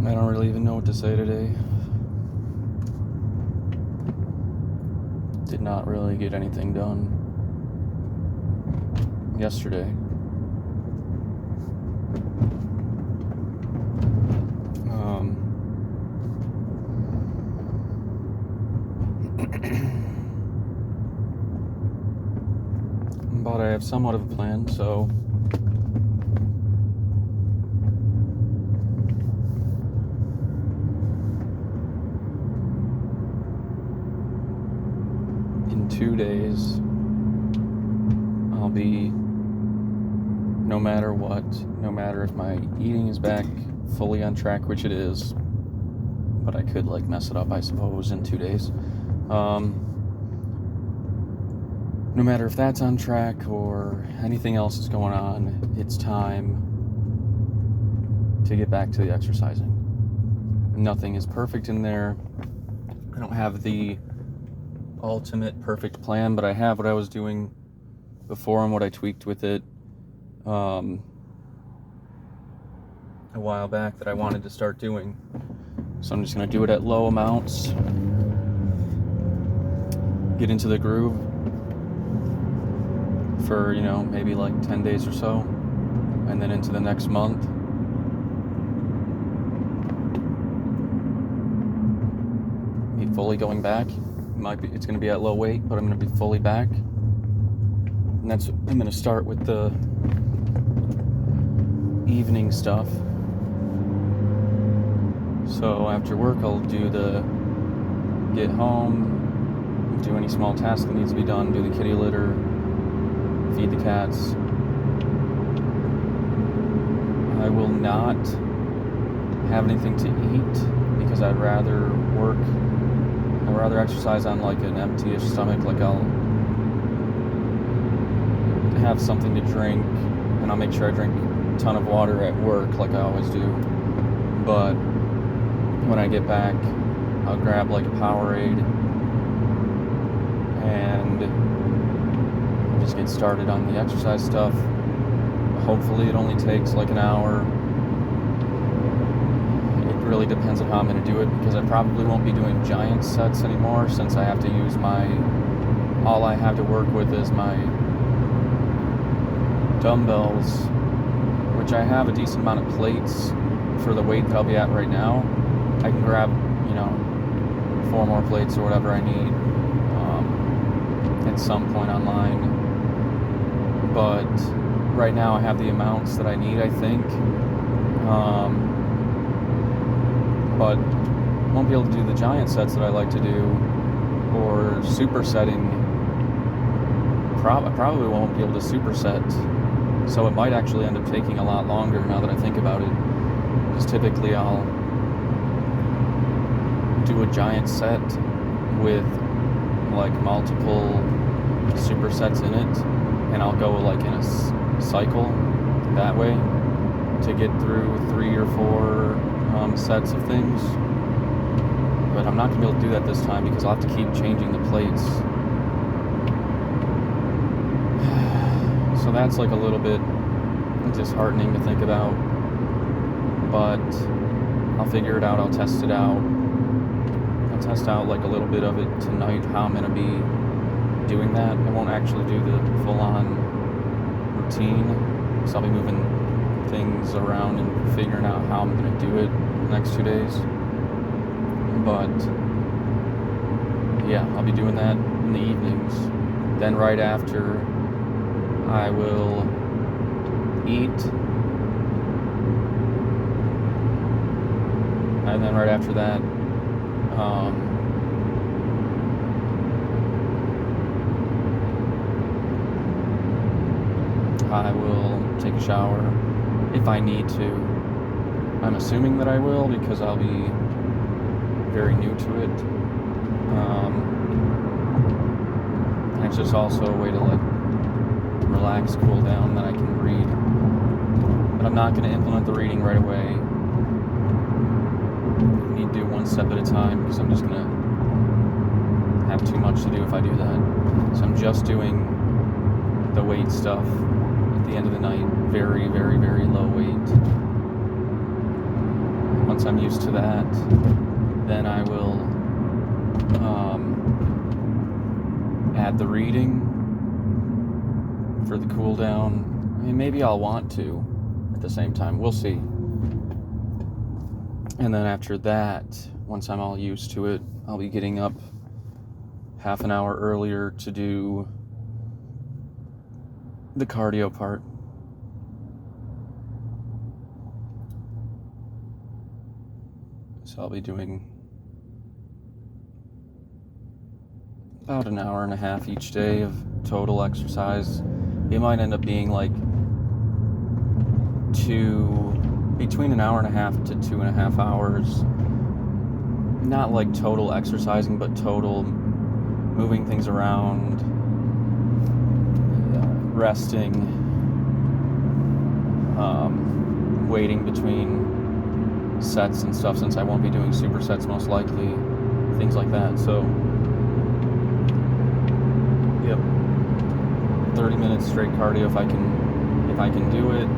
I don't really even know what to say today. Did not really get anything done yesterday. But I have somewhat of a plan, so in 2 days I'll be, no matter what, no matter if my eating is back fully on track, which it is, but I could mess it up, I suppose, in 2 days. No matter if that's on track or anything else is going on, it's time to get back to the exercising. Nothing is perfect in there. I don't have the ultimate perfect plan, but I have what I was doing before and what I tweaked with it a while back that I wanted to start doing. So I'm just going to do it at low amounts, get into the groove for, maybe 10 days or so, and then into the next month. Be fully going back. It's going to be at low weight, but I'm going to be fully back. And I'm going to start with the evening stuff. So after work, I'll get home, do any small task that needs to be done, do the kitty litter, feed the cats. I will not have anything to eat because I'd rather exercise on an empty-ish stomach. I'll have something to drink, and I'll make sure I drink a ton of water at work like I always do. But when I get back, I'll grab a Powerade and just get started on the exercise stuff. Hopefully it only takes an hour. It really depends on how I'm going to do it, because I probably won't be doing giant sets anymore, since I have to use all I have to work with is my dumbbells, which I have a decent amount of plates for the weight that I'll be at right now. I can grab 4 more plates or whatever I need at some point online. But right now I have the amounts that I need, I think. But won't be able to do the giant sets that I like to do, or supersetting. I probably won't be able to superset, so it might actually end up taking a lot longer now that I think about it. Because typically I'll do a giant set with multiple supersets in it, and I'll go in a cycle that way to get through 3 or 4 sets of things. But I'm not going to be able to do that this time, because I'll have to keep changing the plates. So that's a little bit disheartening to think about, but I'll figure it out. I'll test it out. I'll test out a little bit of it tonight, how I'm going to be doing that. I won't actually do the full-on routine, because I'll be moving things around and figuring out how I'm going to do it the next 2 days. But yeah, I'll be doing that in the evenings. Then right after, I will eat, and then right after that, I will take a shower if I need to. I'm assuming that I will, because I'll be very new to it. And it's just also a way to relax, cool down, that I can read. But I'm not going to implement the reading right away. I need to do one step at a time, because I'm just going to have too much to do if I do that. So I'm just doing the weight stuff at the end of the night. Very, very, very low weight. once I'm used to that, then I will add the reading for the cool down. I mean, maybe I'll want to at the same time. We'll see. And then after that, once I'm all used to it, I'll be getting up half an hour earlier to do the cardio part. So I'll be doing about an hour and a half each day of total exercise. It might end up being like between an hour and a half to 2.5 hours. Not like total exercising, but total moving things around, resting, waiting between sets and stuff, since I won't be doing supersets most likely, things like that. So, yep, 30 minutes straight cardio if I can do it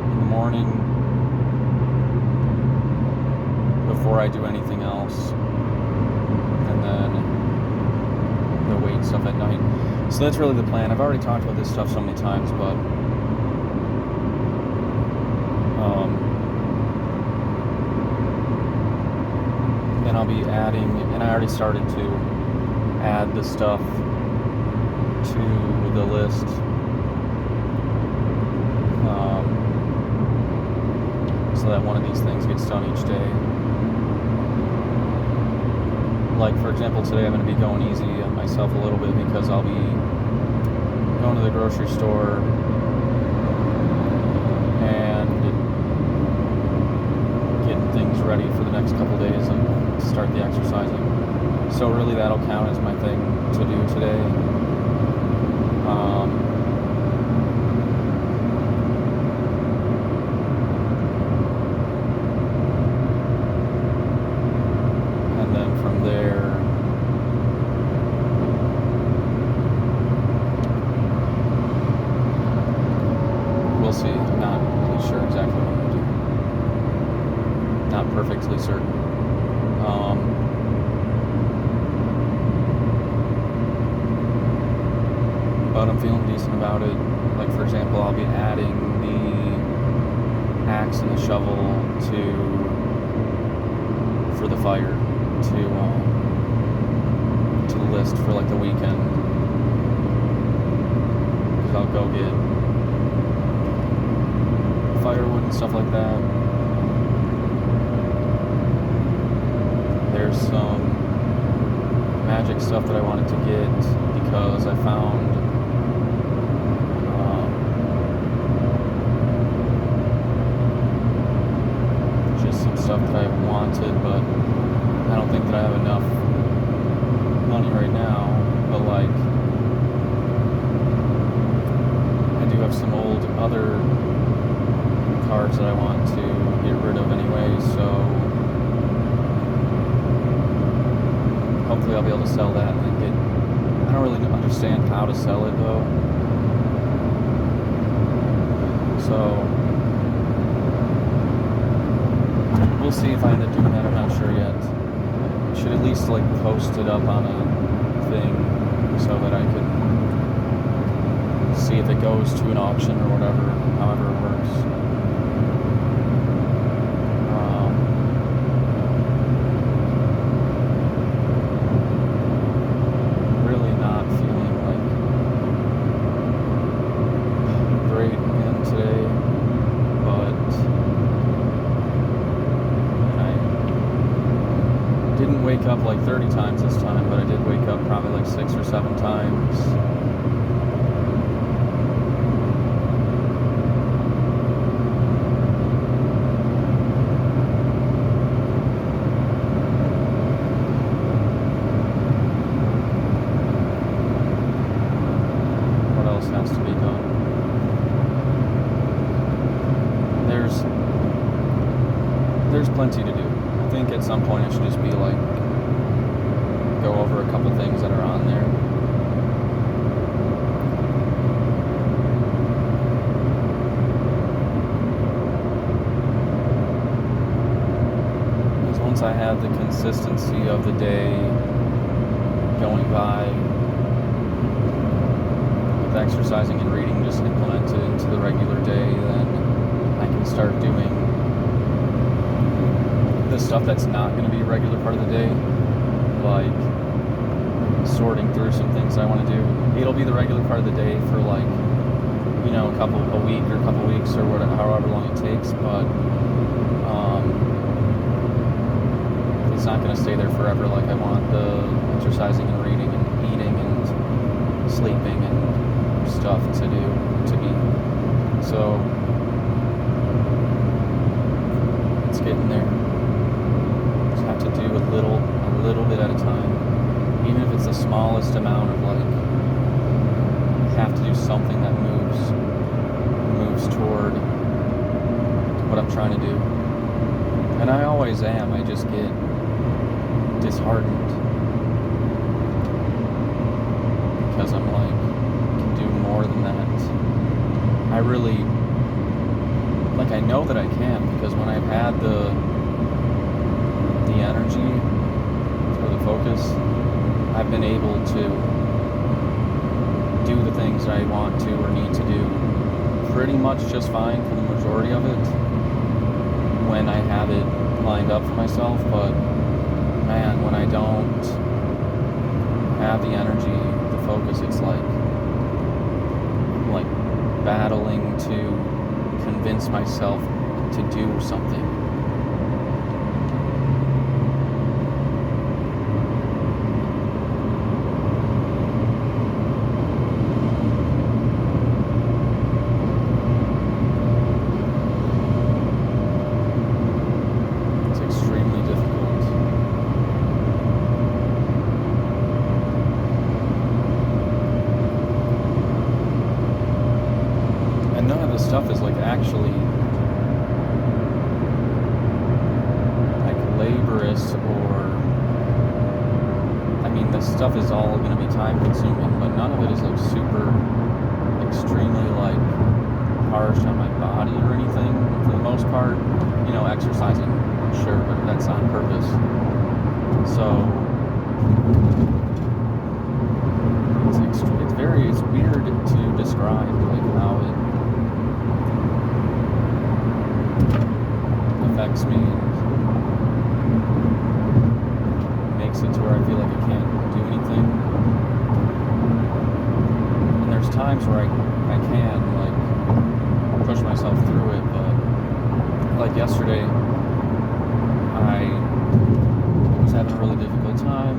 in the morning before I do anything else, and then the weight stuff at night. So that's really the plan. I've already talked about this stuff so many times, but then I'll be adding, and I already started to add the stuff to the list. So that one of these things gets done each day. Like, for example, today I'm going to be going easy on myself a little bit because I'll be going to the grocery store and getting things ready for the next couple days and start the exercising. So really that'll count as my thing to do today. And then from there, we'll see. I'm not really sure exactly what I'm going to do. Not perfectly certain. But I'm feeling decent about it. Like, for example, I'll be adding the axe and the shovel for the fire to the list for like the weekend. Because I'll go get firewood and stuff like that. There's some magic stuff that I wanted to get because I found just some stuff that I wanted, but I don't think that I have enough money right now. But like, I do have some old other cards that I want to get rid of anyway, so hopefully I'll be able to sell that and then get, I don't really understand how to sell it though, so we'll see if I end up doing that. I'm not sure yet. Should at least like post it up on a thing so that I can see if it goes to an auction or whatever, however it works. Really not feeling like great again today, but I didn't wake up like 30 times this time, but I did wake up probably like 6 or 7 times. What else has to be done? There's plenty to do. I think at some point I should just be like, go over a couple things that are on there. I have the consistency of the day going by with exercising and reading just implemented into the regular day, then I can start doing the stuff that's not going to be a regular part of the day, like sorting through some things I want to do. It'll be the regular part of the day for like, a week or a couple weeks or whatever, however long it takes, but it's not going to stay there forever. Like, I want the exercising and reading and eating and sleeping and stuff to do to be. So it's getting there. Just have to do a little bit at a time, even if it's the smallest amount of like, have to do something that moves toward what I'm trying to do. And I always am. I just get disheartened because I'm like, I can do more than that. I really, like, I know that I can, because when I've had the energy or the focus, I've been able to do the things that I want to or need to do pretty much just fine for the majority of it when I have it lined up for myself. But man, when I don't have the energy, the focus, it's like battling to convince myself to do something. Stuff is like actually like laborious, or I mean, this stuff is all going to be time consuming, but none of it is like super extremely like harsh on my body or anything for the most part. Exercising, sure, but that's on purpose. So it's weird to describe like how it affects me and makes it to where I feel like I can't do anything. And there's times where I can like push myself through it, but like yesterday I was having a really difficult time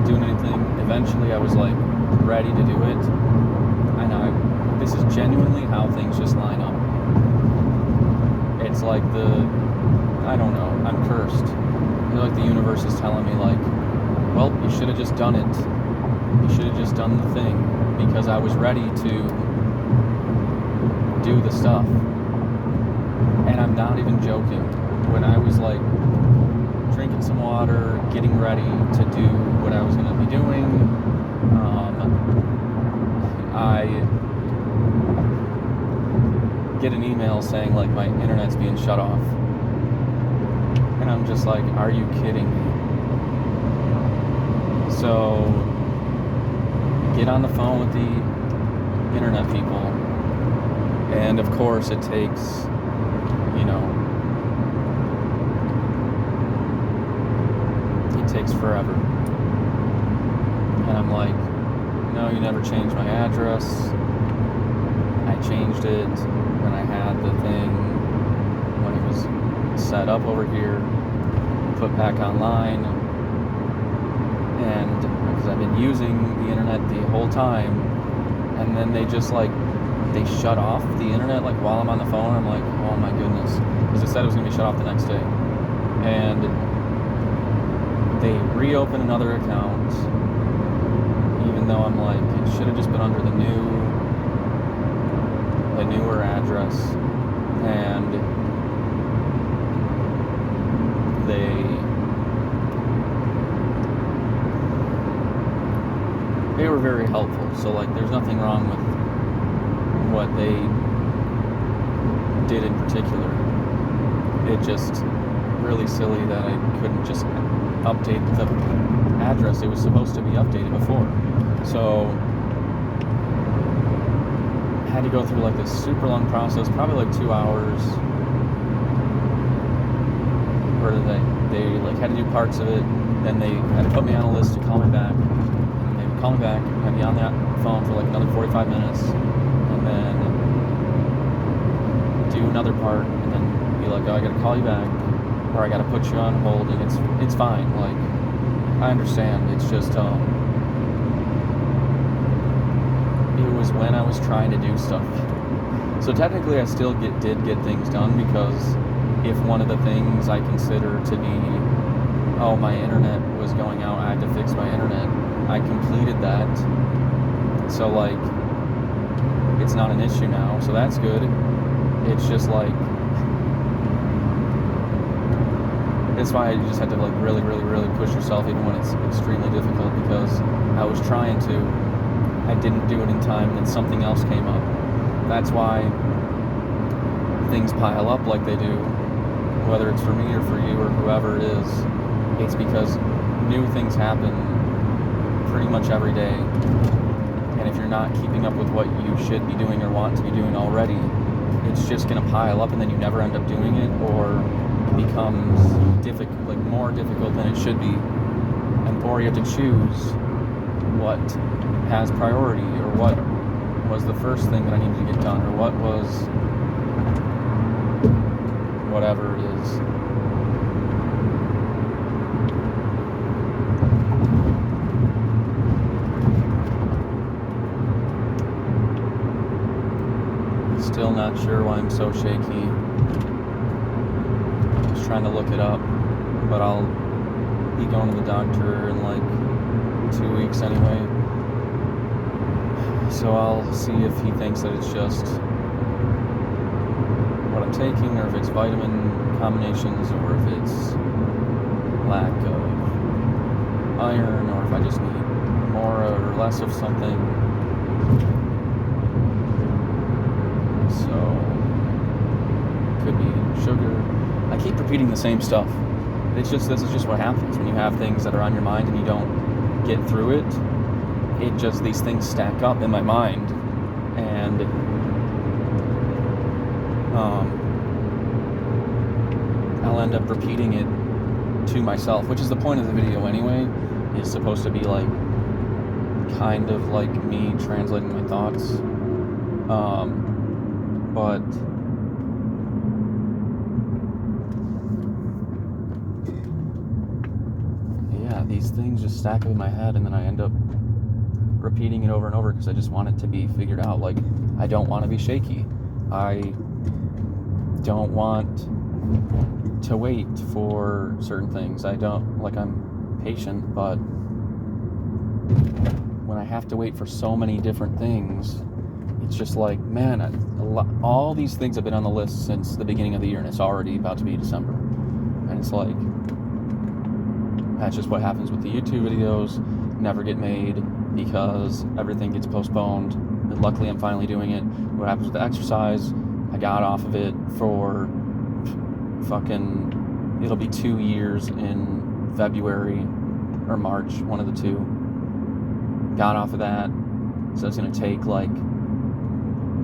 doing anything. Eventually I was like ready to do it, and this is genuinely how things just line up. It's like I don't know, I'm cursed. I feel like the universe is telling me like, well, you should have just done it. You should have just done the thing, because I was ready to do the stuff. And I'm not even joking. When I was like drinking some water, getting ready to do what I was going to be doing, I get an email saying like my internet's being shut off. And I'm just like, are you kidding me? So get on the phone with the internet people, and of course it takes, it takes forever. And I'm like, no, you never changed my address. I changed it when I had the thing, when it was set up over here, put back online. And because I've been using the internet the whole time, and then they just like, they shut off the internet like while I'm on the phone. I'm like, oh my goodness, because it said it was going to be shut off the next day. And they reopen another account, even though I'm like, it should have just been under the newer address. And they were very helpful. So like, there's nothing wrong with what they did in particular. It just really silly that I couldn't just update the address. It was supposed to be updated before. So I had to go through like this super long process, probably like 2 hours. Where they like had to do parts of it, then they had to put me on a list to call me back, and they would call me back, I'd be on that phone for like another 45 minutes, and then do another part, and then be like, oh, I gotta call you back, or I gotta put you on hold, and it's fine, like, I understand, it's just, it was when I was trying to do stuff. So technically I still did get things done, because if one of the things I consider to be, oh, my internet was going out, I had to fix my internet, I completed that. So, like, it's not an issue now, so that's good. It's just, like, that's why you just have to, like, really, really, really push yourself, even when it's extremely difficult, because I was trying to, I didn't do it in time, and then something else came up. That's why things pile up like they do, whether it's for me or for you or whoever it is. It's because new things happen pretty much every day, and if you're not keeping up with what you should be doing or want to be doing already, it's just going to pile up, and then you never end up doing it, or it becomes like more difficult than it should be, or you have to choose what has priority, or what was the first thing that I needed to get done, or what was whatever it is. Still not sure why I'm so shaky. I was trying to look it up, but I'll be going to the doctor in like 2 weeks anyway. So I'll see if he thinks that it's just what I'm taking, or if it's vitamin combinations, or if it's lack of iron, or if I just need more or less of something. So could be sugar. I keep repeating the same stuff. This is just what happens when you have things that are on your mind and you don't get through it. These things stack up in my mind, and I'll end up repeating it to myself, which is the point of the video anyway. It's supposed to be like kind of like me translating my thoughts, but yeah, these things just stack up in my head, and then I end up repeating it over and over because I just want it to be figured out. Like, I don't want to be shaky. I don't want to wait for certain things. I'm patient, but when I have to wait for so many different things, it's just like, man, all these things have been on the list since the beginning of the year, and it's already about to be December. And it's like, that's just what happens with the YouTube videos. Never get made because everything gets postponed. And luckily, I'm finally doing it. What happens with the exercise? I got off of it for it'll be 2 years in February or March, one of the two. Got off of that, so it's going to take like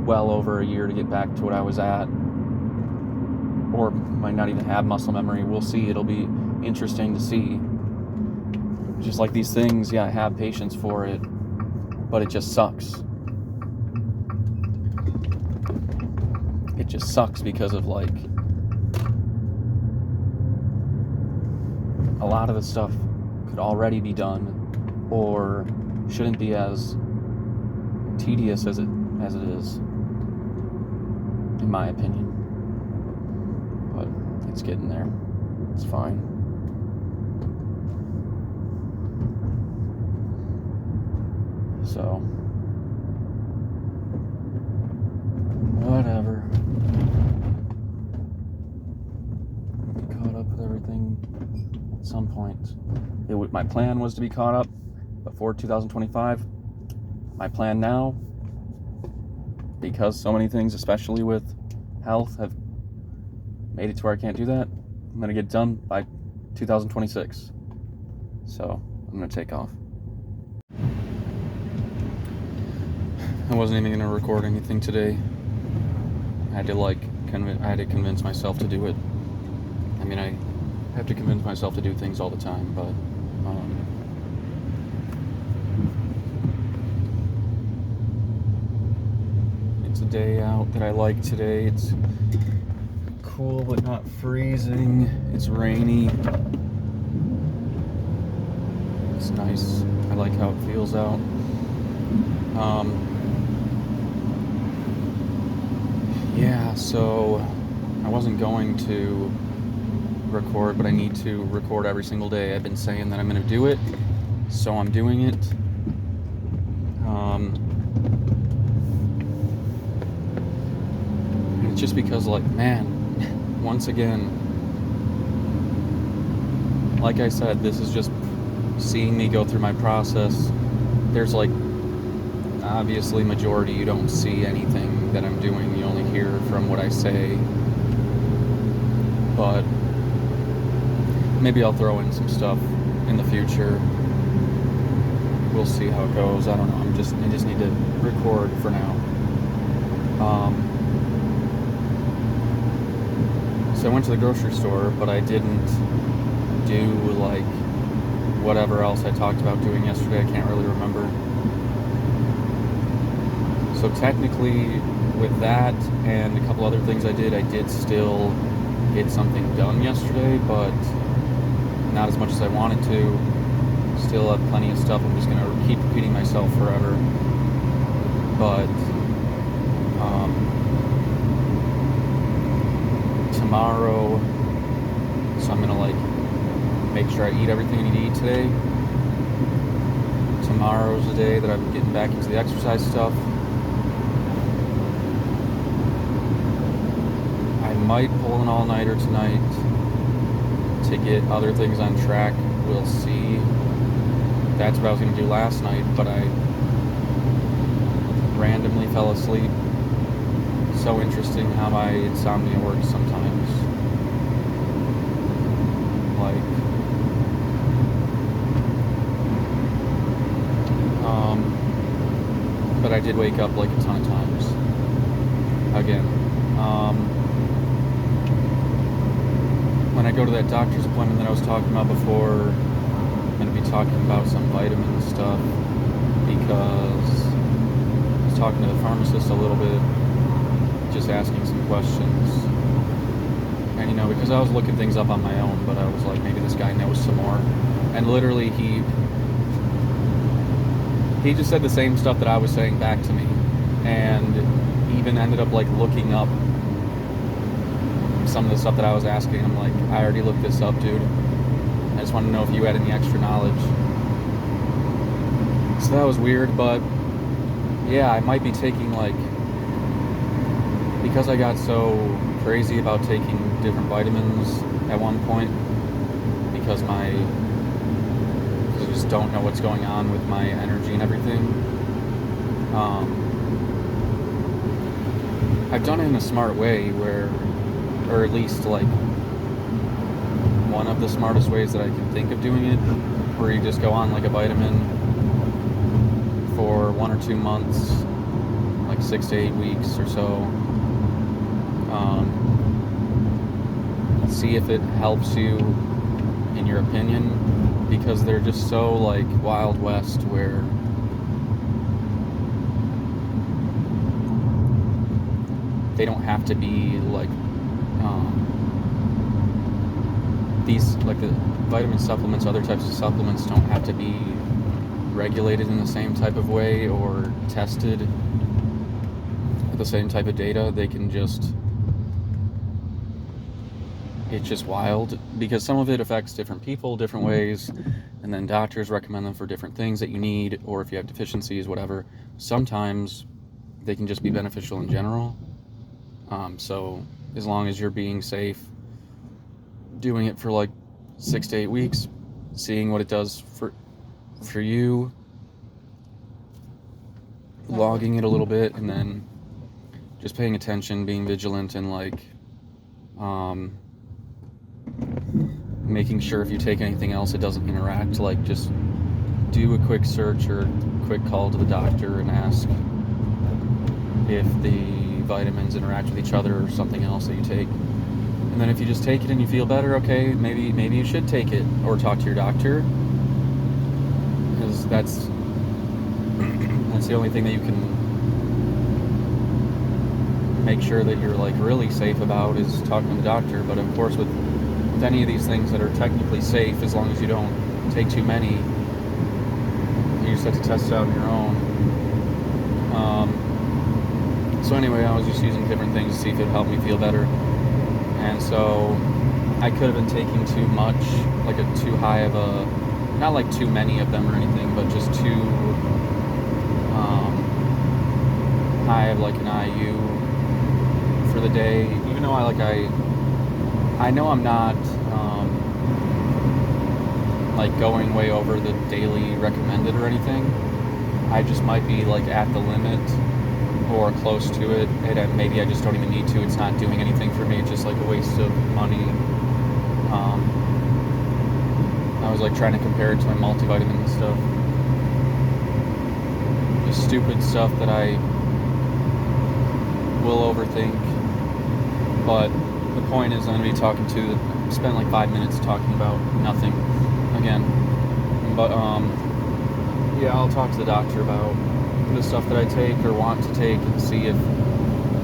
well over a year to get back to what I was at, or might not even have muscle memory. We'll see. It'll be interesting to see. Just like these things, yeah, I have patience for it, but it just sucks. It just sucks because of like a lot of the stuff could already be done, or shouldn't be as tedious as it is, in my opinion. But it's getting there. It's fine. So, whatever. Be caught up with everything at some point. My plan was to be caught up before 2025. My plan now, because so many things, especially with health, have made it to where I can't do that, I'm going to get done by 2026. So I'm going to take off. I wasn't even going to record anything today. I had to convince myself to do it. I mean, I have to convince myself to do things all the time, but it's a day out that I like today. It's cool but not freezing. It's rainy. It's nice. I like how it feels out. Yeah, so I wasn't going to record, but I need to record every single day. I've been saying that I'm going to do it, so I'm doing it. It's just because, like, man, once again, like I said, this is just seeing me go through my process. There's, like, obviously majority you don't see anything that I'm doing. You only hear from what I say. But maybe I'll throw in some stuff in the future. We'll see how it goes. I don't know. I just need to record for now. So I went to the grocery store, but I didn't do like whatever else I talked about doing yesterday. I can't really remember. So technically, with that and a couple other things I did still get something done yesterday, but not as much as I wanted to. Still have plenty of stuff. I'm just going to keep repeating myself forever. But tomorrow, so I'm going to like make sure I eat everything I need to eat today. Tomorrow's the day that I'm getting back into the exercise stuff. I might pull an all-nighter tonight to get other things on track. We'll see. That's what I was going to do last night, but I randomly fell asleep. So interesting how my insomnia works sometimes. Like, but I did wake up like a ton of times. Again. When I go to that doctor's appointment that I was talking about before, I'm going to be talking about some vitamin stuff because I was talking to the pharmacist a little bit, just asking some questions. And, you know, because I was looking things up on my own, but I was like, maybe this guy knows some more. And literally he just said the same stuff that I was saying back to me, and even ended up like looking up some of the stuff that I was asking. I'm like, I already looked this up, dude. I just want to know if you had any extra knowledge. So that was weird, but yeah, I might be taking like, because I got so crazy about taking different vitamins at one point, because I just don't know what's going on with my energy and everything. I've done it in a smart way where, or at least like one of the smartest ways that I can think of doing it, where you just go on like a vitamin for 1 or 2 months, like 6 to 8 weeks or so. See if it helps you in your opinion, because they're just so like Wild West where they don't have to be like these, like the vitamin supplements, other types of supplements don't have to be regulated in the same type of way or tested with the same type of data. They can just, it's just wild because some of it affects different people different ways, and then doctors recommend them for different things that you need, or if you have deficiencies, whatever. Sometimes they can just be beneficial in general. So as long as you're being safe, doing it for like 6 to 8 weeks, seeing what it does for you, logging it a little bit, and then just paying attention, being vigilant, and like making sure if you take anything else it doesn't interact. Like, just do a quick search or quick call to the doctor and ask if the vitamins interact with each other or something else that you take. And then if you just take it and you feel better, okay, maybe you should take it or talk to your doctor, because that's the only thing that you can make sure that you're like really safe about is talking to the doctor. But of course, with any of these things that are technically safe, as long as you don't take too many, you just have to test it out on your own. So anyway, I was just using different things to see if it helped me feel better. And so I could have been taking too much, like too high of a, not like too many of them or anything, but just too high of like an IU for the day. Even though I know I'm not like going way over the daily recommended or anything. I just might be like at the limit or close to it, and maybe I just don't even need to. It's not doing anything for me. It's just like a waste of money. I was like trying to compare it to my multivitamin and stuff. Just stupid stuff that I will overthink. But the point is, I'm going to be spent like 5 minutes talking about nothing again. But yeah, I'll talk to the doctor about the stuff that I take or want to take and see if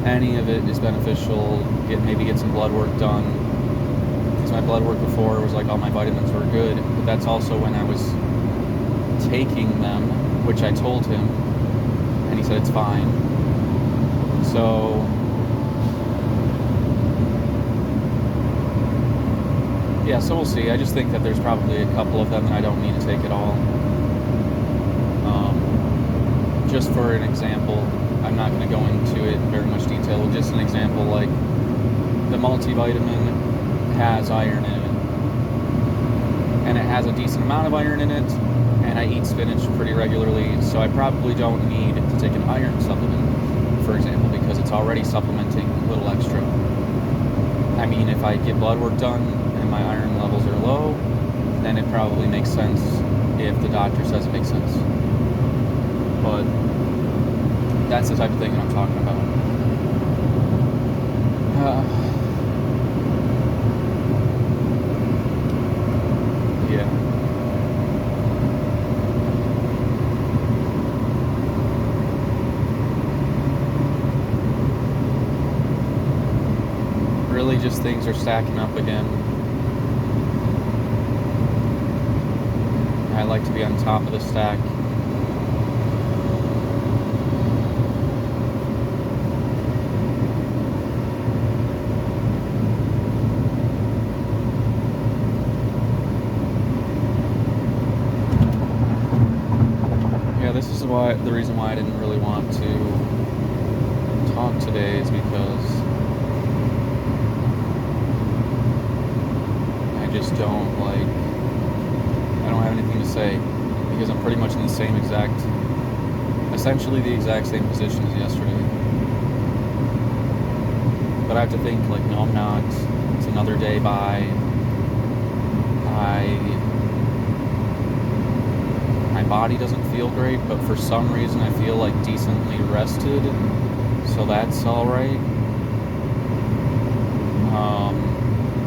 any of it is beneficial. Maybe get some blood work done, because my blood work before was like all my vitamins were good, but that's also when I was taking them, which I told him, and he said it's fine. So yeah, so we'll see. I just think that there's probably a couple of them that I don't need to take at all. Just for an example, I'm not going to go into it in very much detail, just an example, like the multivitamin has iron in it, and it has a decent amount of iron in it, and I eat spinach pretty regularly, so I probably don't need to take an iron supplement, for example, because it's already supplementing a little extra. I mean, if I get blood work done and my iron levels are low, then it probably makes sense if the doctor says it makes sense. But that's the type of thing that I'm talking about. Yeah. Really just things are stacking up again. I like to be on top of the stack. This is the reason why I didn't really want to talk today is because I just don't have anything to say, because I'm pretty much in the essentially the exact same position as yesterday. But I have to think like, no, I'm not. It's another day by. My body doesn't feel great, but for some reason I feel like decently rested, so that's alright.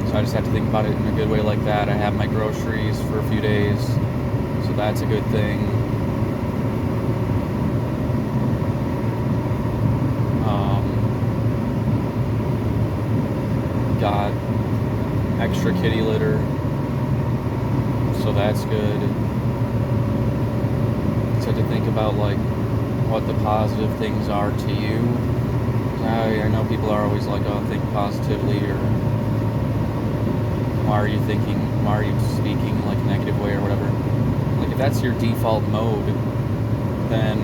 So I just have to think about it in a good way like that. I have my groceries for a few days, so that's a good thing. Got extra kitty litter, so that's good. To think about like what the positive things are to you. I know people are always like, oh, think positively, or why are you speaking in like a negative way or whatever. Like, if that's your default mode, then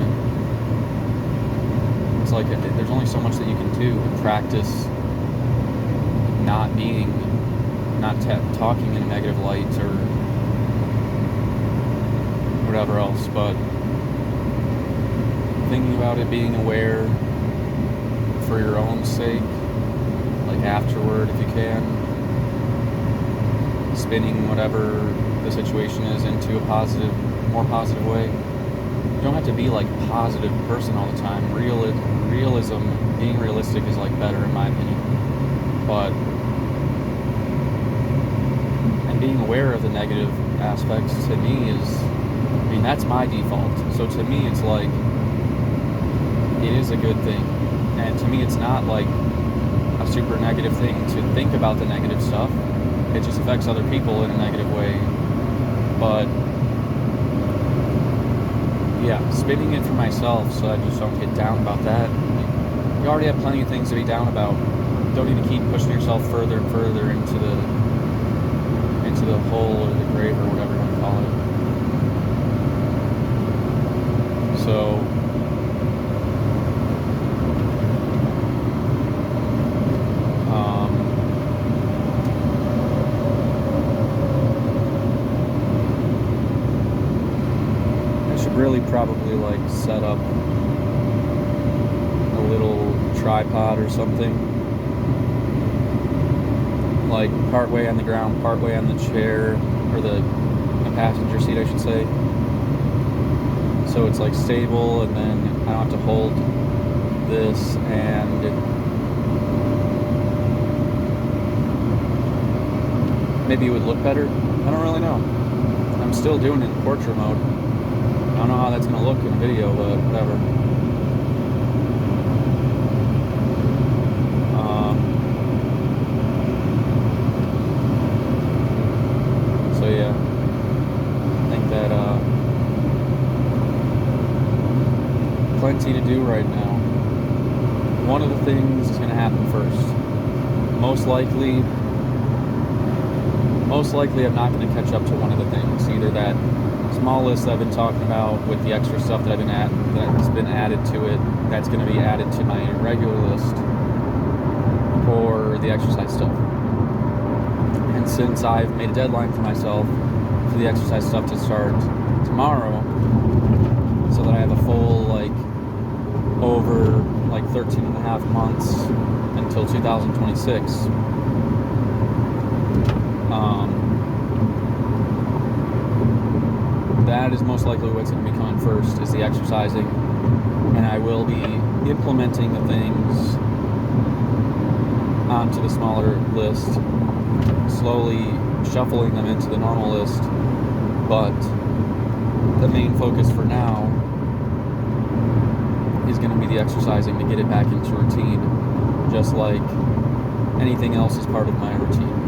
it's like there's only so much that you can do and practice not talking in a negative light or whatever else, but thinking about it, being aware for your own sake, like afterward if you can, spinning whatever the situation is into a more positive way. You don't have to be like a positive person all the time. Realism, being realistic is like better in my opinion. But, and being aware of the negative aspects to me is, I mean, that's my default. So to me, it's like, it is a good thing. And to me, it's not like a super negative thing to think about the negative stuff. It just affects other people in a negative way. But yeah, spinning it for myself so I just don't get down about that. You already have plenty of things to be down about. You don't need to keep pushing yourself further and further into the hole or the grave or whatever you want to call it. So really probably like set up a little tripod or something, like part way on the ground, part way on the chair, or the passenger seat I should say, so it's like stable, and then I don't have to hold this, and maybe it would look better. I don't really know. I'm still doing it in portrait mode. I don't know how that's going to look in a video, but whatever. So yeah, I think that plenty to do right now. One of the things is going to happen first. Most likely I'm not going to catch up to one of the things. Either that small list that I've been talking about with the extra stuff that's been added to it, that's going to be added to my regular list, or the exercise stuff. And since I've made a deadline for myself for the exercise stuff to start tomorrow, so that I have a full over 13 and a half months until 2026, that is most likely what's going to be coming first, is the exercising, and I will be implementing the things onto the smaller list, slowly shuffling them into the normal list, but the main focus for now is going to be the exercising to get it back into routine, just like anything else is part of my routine.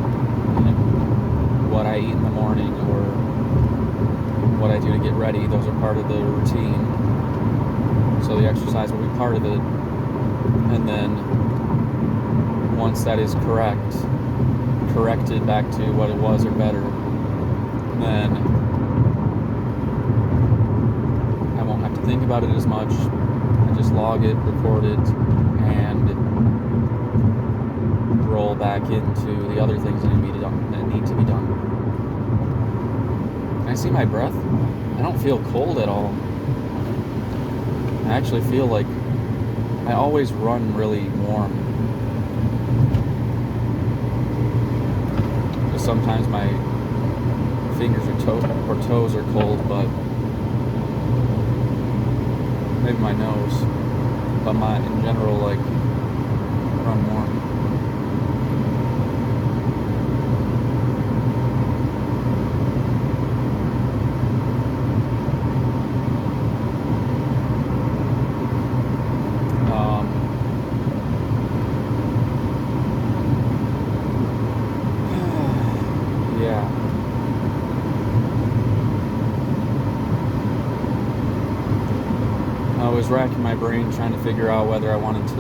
What I eat in the morning or what I do to get ready, those are part of the routine. So the exercise will be part of it. And then once that is corrected back to what it was or better, then I won't have to think about it as much. I just log it, record it, and roll back into the other things that need to be done. Can I see my breath? I don't feel cold at all. I actually feel like I always run really warm. Just sometimes my fingers or toes are cold, but maybe my nose. But in general, run warm. I was racking my brain trying to figure out whether I wanted to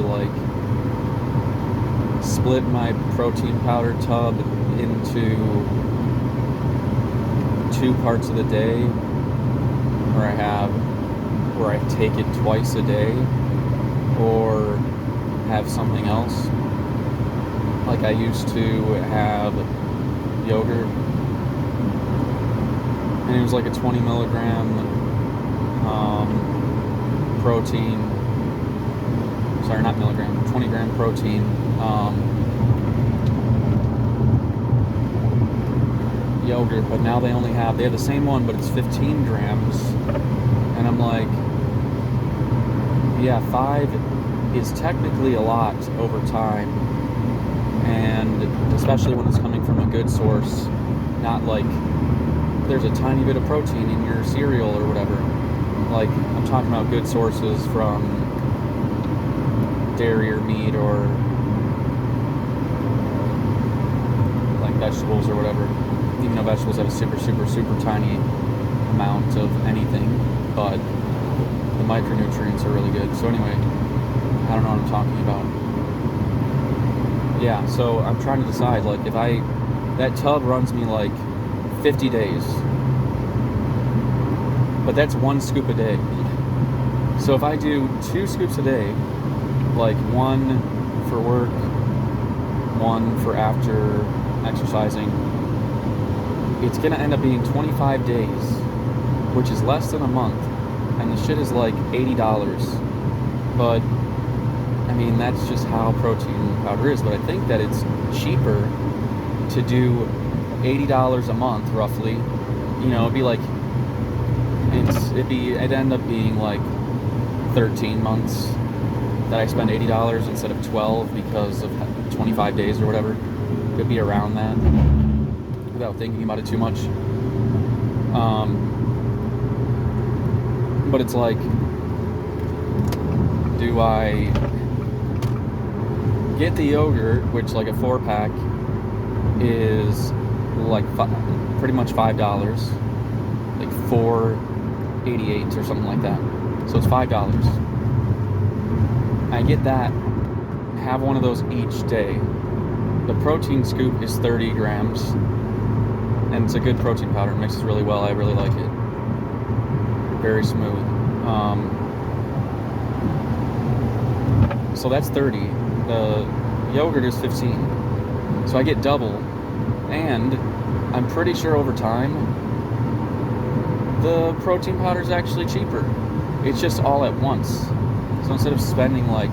split my protein powder tub into 2 parts of the day, where I take it twice a day, or have something else. Like I used to have yogurt, and it was like a 20 milligram protein, sorry, not milligram, 20 gram protein, yogurt, but now they have the same one, but it's 15 grams. And I'm like, yeah, 5 is technically a lot over time. And especially when it's coming from a good source, not like there's a tiny bit of protein in your cereal or whatever. Like, I'm talking about good sources from dairy or meat or like vegetables or whatever. Even though vegetables have a super, super, super tiny amount of anything, but the micronutrients are really good. So anyway, I don't know what I'm talking about. Yeah, so I'm trying to decide, like, if that tub runs me like 50 days, but that's 1 scoop a day. So if I do 2 scoops a day, like 1 for work, 1 for after exercising, it's gonna end up being 25 days, which is less than a month, and the shit is like $80. But I mean, that's just how protein powder is. But I think that it's cheaper to do $80 a month, roughly. You know, it'd end up being like 13 months that I spend $80 instead of 12 because of 25 days or whatever. It'd be around that without thinking about it too much. But it's like, do I get the yogurt, which like a 4-pack is like pretty much $5, like $4.88 or something like that. So it's $5. I get that, have one of those each day. The protein scoop is 30 grams, and it's a good protein powder. It mixes really well. I really like it. Very smooth. So that's 30. The yogurt is 15. So I get double, and I'm pretty sure over time the protein powder is actually cheaper. It's just all at once. So instead of spending like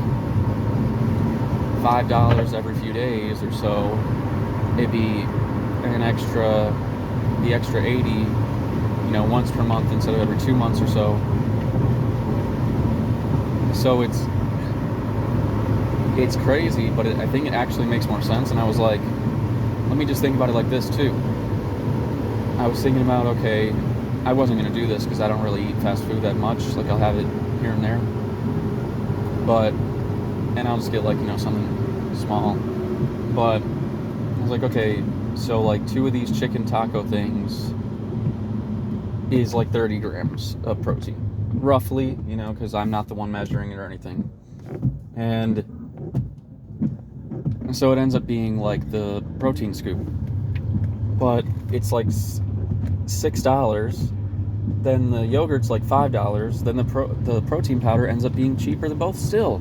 $5 every few days or so, it'd be the extra 80, you know, once per month instead of every 2 months or so. So it's crazy, but I think it actually makes more sense. And I was like, let me just think about it like this too. I was thinking about, okay, I wasn't going to do this because I don't really eat fast food that much. Like, I'll have it here and there. And I'll just get like, you know, something small. But I was like, okay, so like 2 of these chicken taco things is like 30 grams of protein. Roughly, you know, because I'm not the one measuring it or anything. And so it ends up being like the protein scoop. But it's like $6. Then the yogurt's like $5. Then the protein powder ends up being cheaper than both still.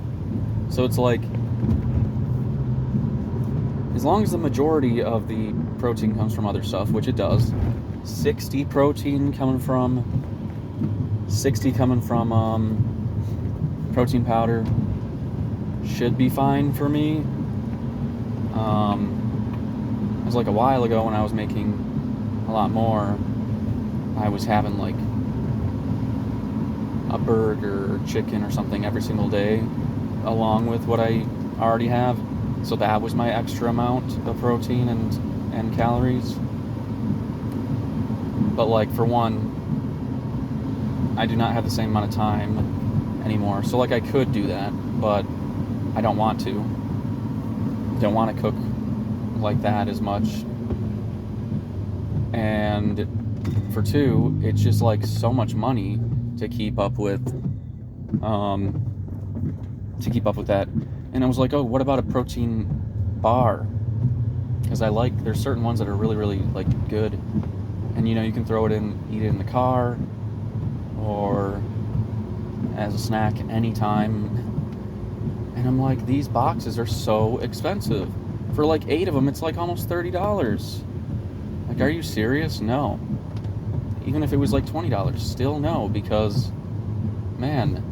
So it's like, as long as the majority of the protein comes from other stuff, which it does, 60 protein coming from protein powder should be fine for me. It was like a while ago when I was making a lot more, I was having like a burger or chicken or something every single day along with what I already have. So that was my extra amount of protein and calories. But like, for one, I do not have the same amount of time anymore. So like, I could do that, but I don't want to. Don't want to cook like that as much. And for 2, it's just like so much money to keep up with that. And I was like, oh, what about a protein bar? Because there's certain ones that are really, really like good. And you know, you can throw it in, eat it in the car or as a snack anytime. And I'm like, these boxes are so expensive. For like 8 of them, it's like almost $30. Like, are you serious? No. Even if it was like $20, still no, because, man,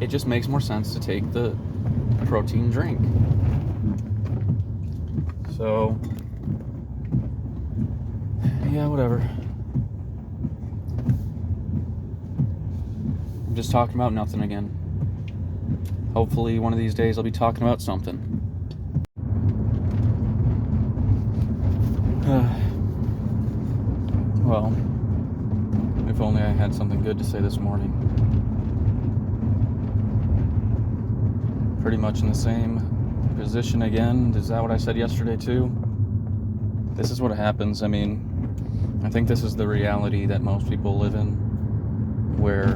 it just makes more sense to take the protein drink. So, Yeah, whatever. I'm just talking about nothing again. Hopefully one of these days I'll be talking about something. Well, if only I had something good to say this morning. Pretty much in the same position again. Is that what I said yesterday too? This is what happens. I mean, I think this is the reality that most people live in, where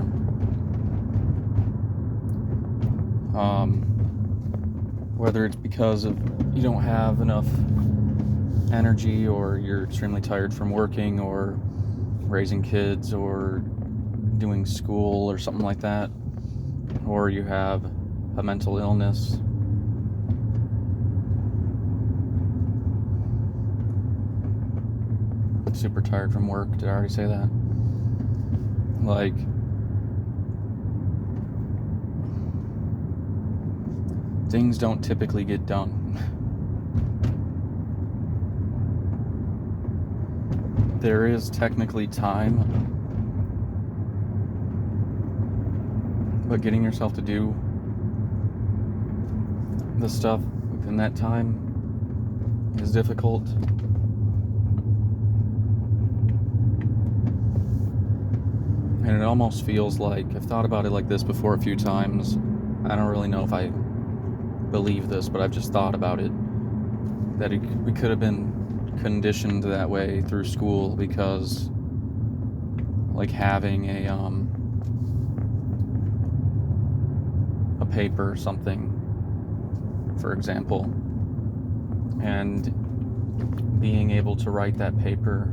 whether it's because of you don't have enough energy, or you're extremely tired from working or raising kids or doing school or something like that, or you have a mental illness. Super tired from work. Did I already say that? Like, things don't typically get done. There is technically time, but getting yourself to do the stuff within that time is difficult. And it almost feels like, I've thought about it like this before a few times. I don't really know if I believe this, but I've just thought about it, that we could have been conditioned that way through school, because like having a paper or something, for example, and being able to write that paper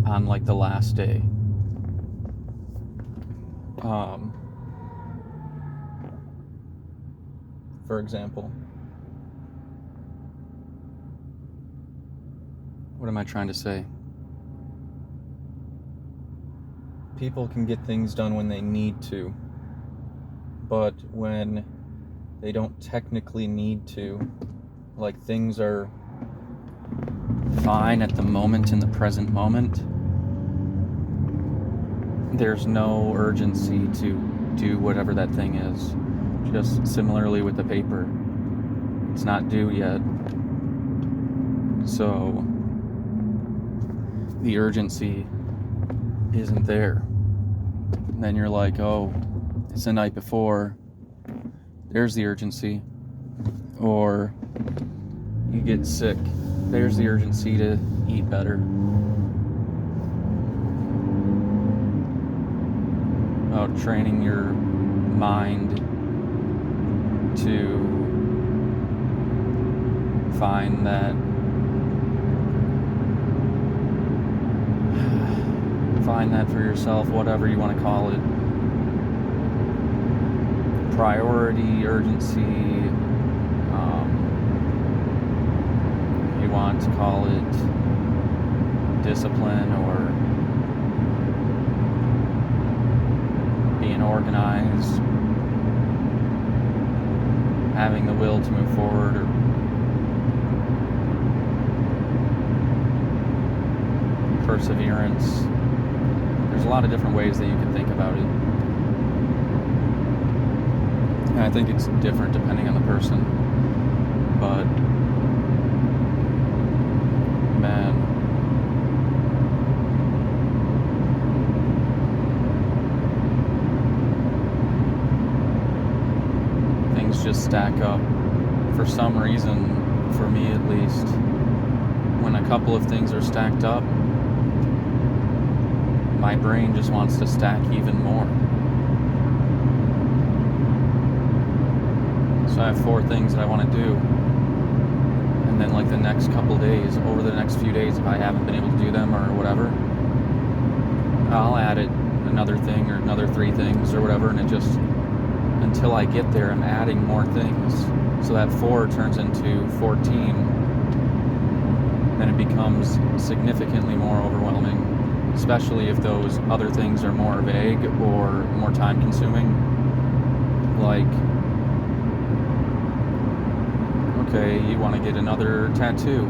on like the last day. For example, what am I trying to say? People can get things done when they need to, but when they don't technically need to, like things are fine at the moment, in the present moment, there's no urgency to do whatever that thing is. Just similarly with the paper, it's not due yet, so the urgency isn't there. And then you're like, oh, it's the night before, there's the urgency. Or you get sick, there's the urgency to eat better. About training your mind to find that for yourself, whatever you want to call it. Priority, urgency, you want to call it discipline, or being organized, having the will to move forward, or perseverance. There's a lot of different ways that you can think about it. And I think it's different depending on the person. But, man, things just stack up. For some reason, for me at least, when a couple of things are stacked up, my brain just wants to stack even more. So I have 4 things that I want to do, and then like the next couple days, over the next few days, if I haven't been able to do them or whatever, I'll add it another thing or another 3 things or whatever, and it just, until I get there, I'm adding more things. So that 4 turns into 14, then it becomes significantly more overwhelming, especially if those other things are more vague or more time consuming. Like, okay, you want to get another tattoo.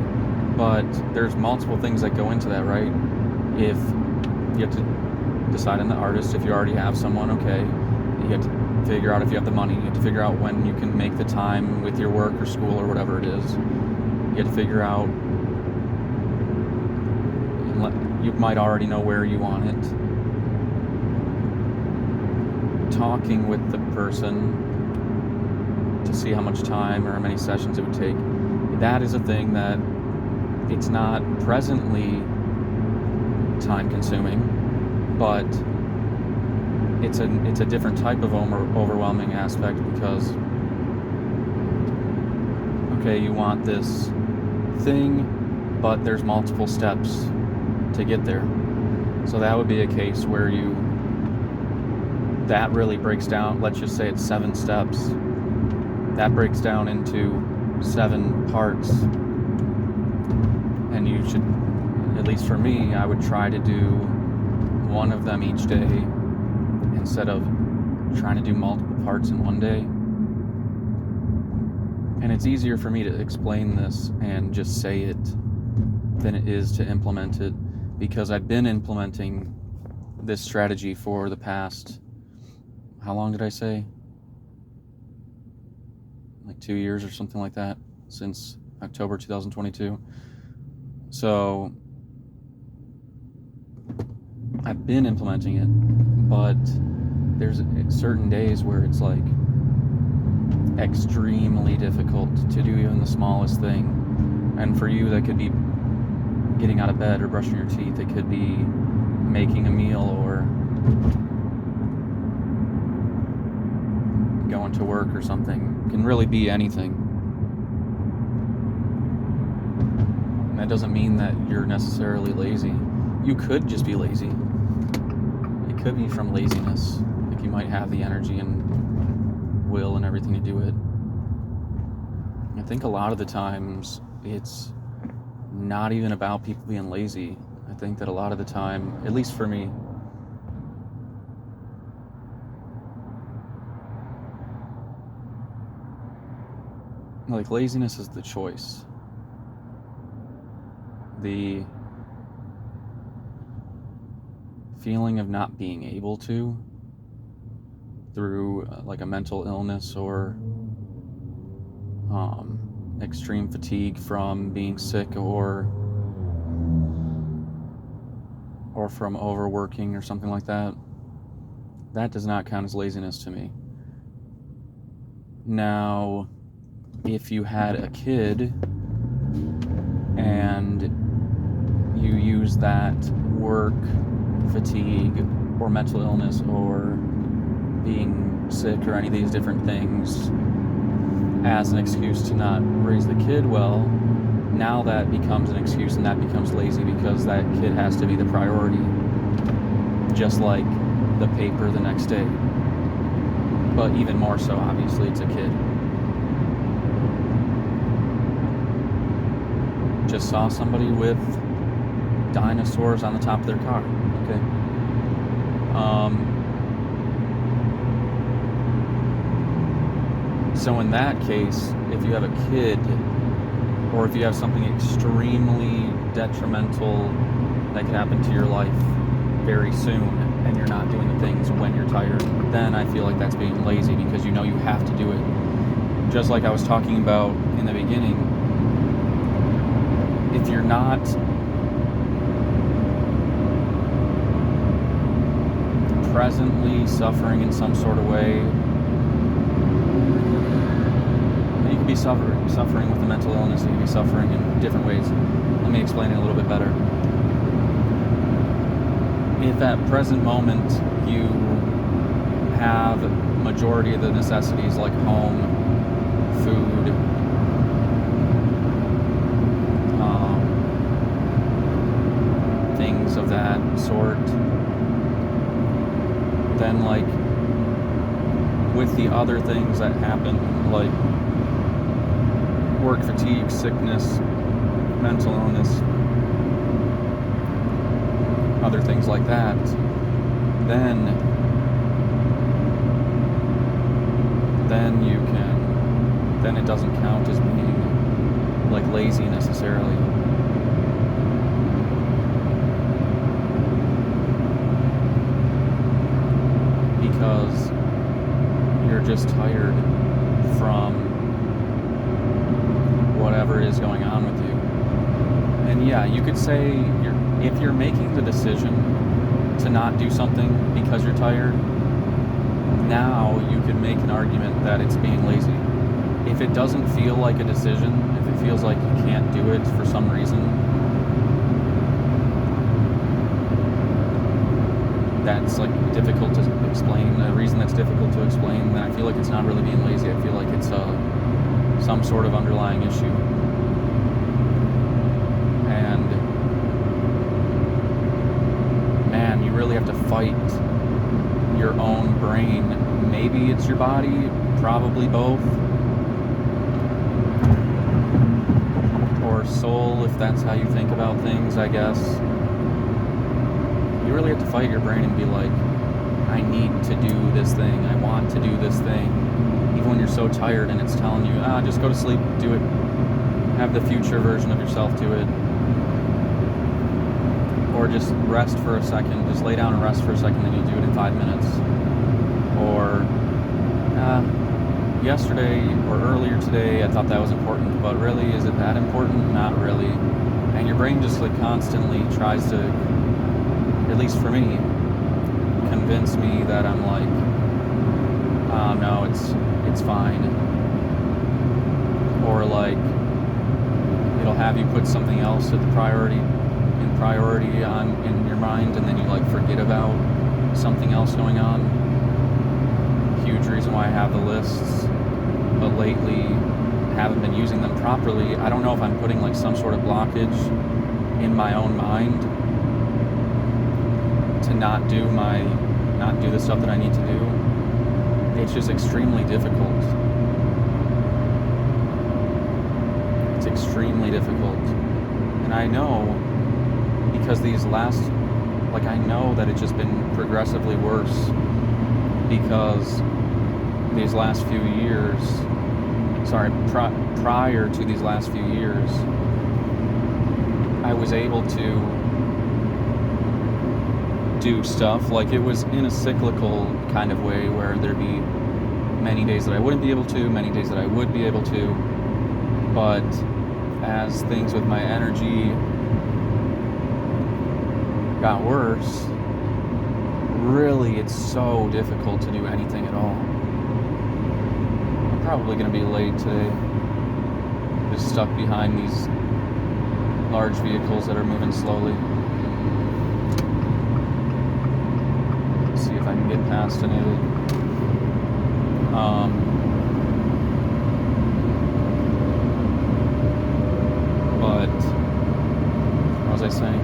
But there's multiple things that go into that, right? If you have to decide on the artist, if you already have someone, okay, you have to figure out if you have the money, you have to figure out when you can make the time with your work or school or whatever it is. You have to figure out, you might already know where you want it. Talking with the person to see how much time or how many sessions it would take, that is a thing that it's not presently time consuming, but it's a different type of overwhelming aspect, because okay, you want this thing, but there's multiple steps to get there. So that would be a case where that really breaks down. Let's just say it's 7 steps. That breaks down into 7 parts, and you should, at least for me, I would try to do one of them each day instead of trying to do multiple parts in one day. And it's easier for me to explain this and just say it than it is to implement it, because I've been implementing this strategy for the past, how long did I say? Like 2 years or something like that, since October 2022. So I've been implementing it, but there's certain days where it's like extremely difficult to do even the smallest thing. And for you, that could be getting out of bed or brushing your teeth. It could be making a meal or going to work or something. It can really be anything. And that doesn't mean that you're necessarily lazy. You could just be lazy. It could be from laziness. Like, you might have the energy and will and everything to do it. I think a lot of the times it's not even about people being lazy. I think that a lot of the time, at least for me, like, laziness is the choice. The feeling of not being able to, through like a mental illness or extreme fatigue from being sick or from overworking or something like that, that does not count as laziness to me. Now, if you had a kid and you use that work fatigue or mental illness or being sick or any of these different things as an excuse to not raise the kid well, now that becomes an excuse and that becomes lazy, because that kid has to be the priority, just like the paper the next day. But even more so, obviously, it's a kid. Just saw somebody with dinosaurs on the top of their car. Okay. So in that case, if you have a kid, or if you have something extremely detrimental that could happen to your life very soon, and you're not doing the things when you're tired, then I feel like that's being lazy, because you know you have to do it. Just like I was talking about in the beginning, if you're not presently suffering in some sort of way, you could be suffering with a mental illness, you could be suffering in different ways. Let me explain it a little bit better. If at present moment you have majority of the necessities like home, food, things of that sort, then like with the other things that happen, like work fatigue, sickness, mental illness, other things like that, then you can, then it doesn't count as being like lazy necessarily. because you're just tired from whatever is going on with you. And yeah, you could say if you're making the decision to not do something because you're tired, now you could make an argument that it's being lazy. If it doesn't feel like a decision, if it feels like you can't do it for some reason, that's like difficult to explain, a reason that's difficult to explain, then I feel like it's not really being lazy. I feel like it's some sort of underlying issue. And man, you really have to fight your own brain. Maybe it's your body, probably both. Or soul, if that's how you think about things, I guess. You really have to fight your brain and be like, I need to do this thing, I want to do this thing. Even when you're so tired and it's telling you, just go to sleep, do it. Have the future version of yourself do it. Or just rest for a second, just lay down and rest for a second, then you do it in 5 minutes. Or, yesterday or earlier today, I thought that was important, but really, is it that important? Not really. And your brain just like constantly tries to, at least for me, convince me that I'm like, no, it's fine. Or like, it'll have you put something else at the priority in your mind, and then you like forget about something else going on. Huge reason why I have the lists, but lately haven't been using them properly. I don't know if I'm putting like some sort of blockage in my own mind to not do the stuff that I need to do. It's just extremely difficult. It's extremely difficult. And I know, because I know that it's just been progressively worse, because these last few years, prior to these last few years, I was able to do stuff, like it was in a cyclical kind of way where there'd be many days that I wouldn't be able to, many days that I would be able to, but as things with my energy got worse, really it's so difficult to do anything at all. I'm probably going to be late today, just stuck behind these large vehicles that are moving slowly. Let's see if I can get past any of it. But what was I saying?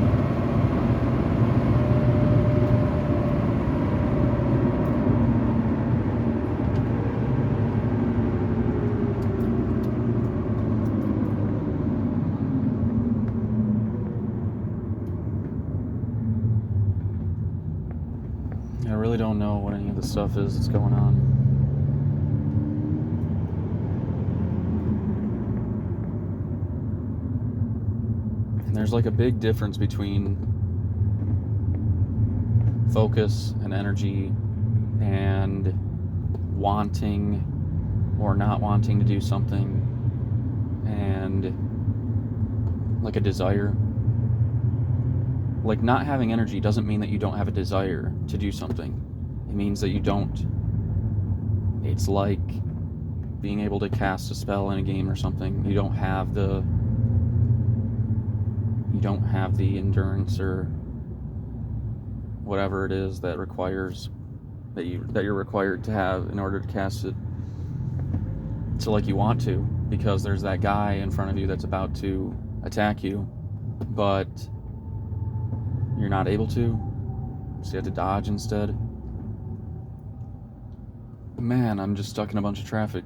I really don't know what any of the stuff is that's going on. And there's like a big difference between focus and energy and wanting or not wanting to do something, and like a desire. Like, not having energy doesn't mean that you don't have a desire to do something. It means that you don't. It's like being able to cast a spell in a game or something. You don't have the endurance or whatever it is that you're required to have in order to cast it. So like you want to, because there's that guy in front of you that's about to attack you, but you're not able to, so you have to dodge instead. Man, I'm just stuck in a bunch of traffic.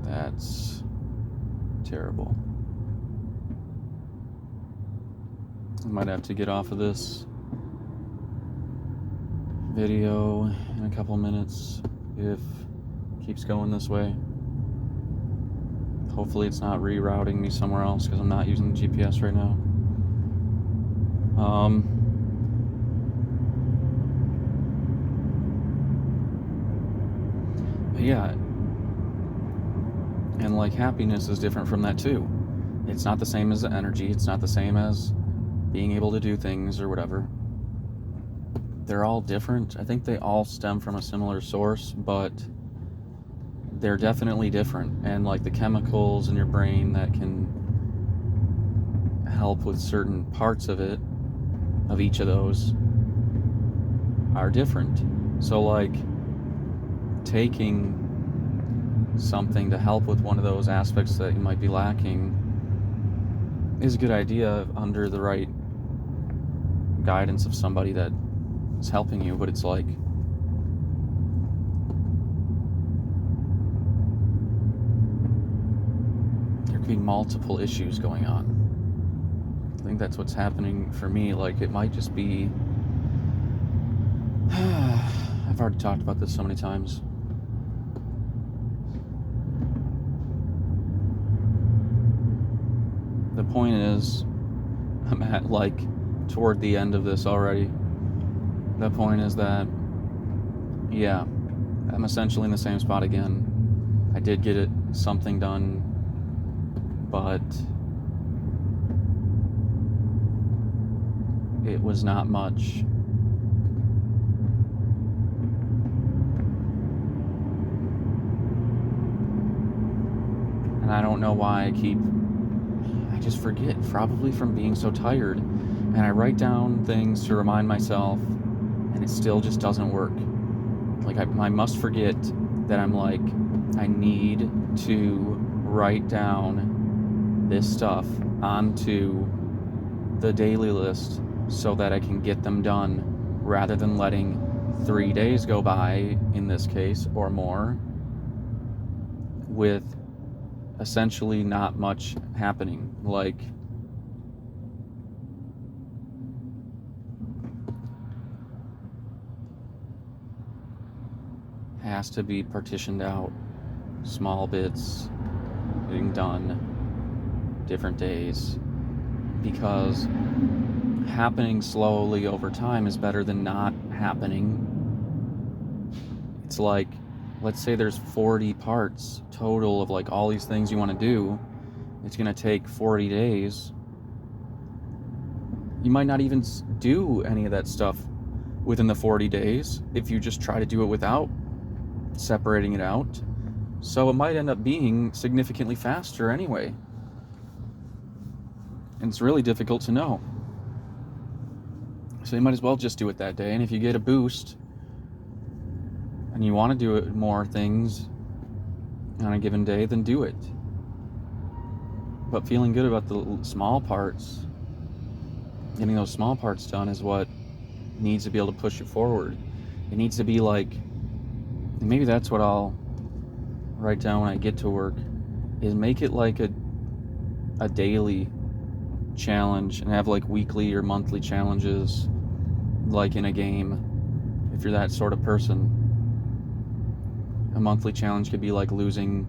That's terrible. I might have to get off of this video in a couple minutes if it keeps going this way. Hopefully it's not rerouting me somewhere else, because I'm not using the GPS right now. Yeah, and like happiness is different from that too. It's not the same as the energy, it's not the same as being able to do things or whatever. They're all different. I think they all stem from a similar source, but they're definitely different. And like the chemicals in your brain that can help with certain parts of it, of each of those, are different. So like taking something to help with one of those aspects that you might be lacking is a good idea under the right guidance of somebody that is helping you, but it's like there could be multiple issues going on. I think that's what's happening for me. Like it might just be I've already talked about this so many times. The point is, I'm at like toward the end of this already. The point is that, yeah, I'm essentially in the same spot again. I did get something done, but it was not much. And I don't know why I just forget, probably from being so tired. And I write down things to remind myself, and it still just doesn't work. Like I must forget that I'm like, I need to write down this stuff onto the daily list so that I can get them done, rather than letting 3 days go by, in this case, or more, with essentially not much happening. Like has to be partitioned out, small bits getting done, different days, because happening slowly over time is better than not happening. It's like, let's say there's 40 parts total of like all these things you want to do. It's going to take 40 days. You might not even do any of that stuff within the 40 days if you just try to do it without separating it out. So it might end up being significantly faster anyway. And it's really difficult to know. So you might as well just do it that day. And if you get a boost and you want to do it more things on a given day, then do it. But feeling good about the small parts, getting those small parts done, is what needs to be able to push it forward. It needs to be like, and maybe that's what I'll write down when I get to work, is make it like a daily challenge, and have like weekly or monthly challenges, like in a game, if you're that sort of person. A monthly challenge could be like losing,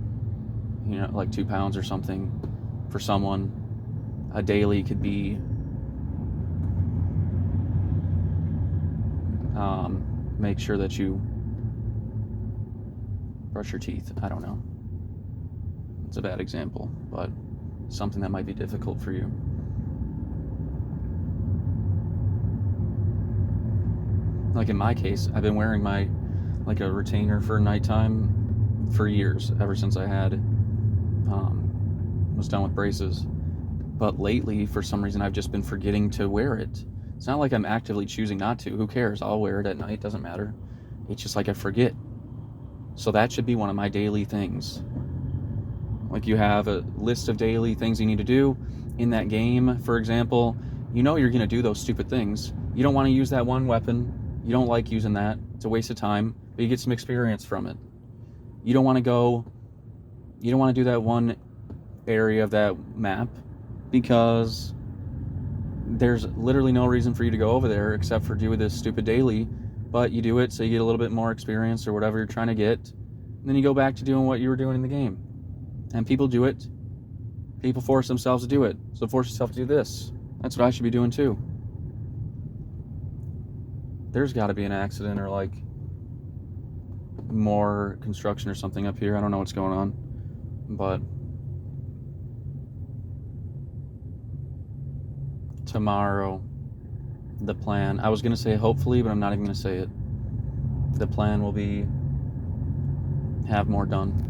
like 2 pounds or something for someone. A daily could be make sure that you brush your teeth. I don't know. It's a bad example, but something that might be difficult for you. Like in my case, I've been wearing my like a retainer for nighttime for years, ever since I was done with braces. But lately, for some reason, I've just been forgetting to wear it. It's not like I'm actively choosing not to. Who cares? I'll wear it at night, doesn't matter. It's just like I forget. So that should be one of my daily things. Like you have a list of daily things you need to do in that game, for example. You're going to do those stupid things. You don't want to use that one weapon. You don't like using that. It's a waste of time, but you get some experience from it. You don't want to do that one area of that map because there's literally no reason for you to go over there except for do this stupid daily, but you do it so you get a little bit more experience or whatever you're trying to get, and then you go back to doing what you were doing in the game. And people do it. People force themselves to do it. So force yourself to do this. That's what I should be doing too. There's got to be an accident or like more construction or something up here. I don't know what's going on, but tomorrow, the plan, I was going to say hopefully, but I'm not even going to say it. The plan will be have more done.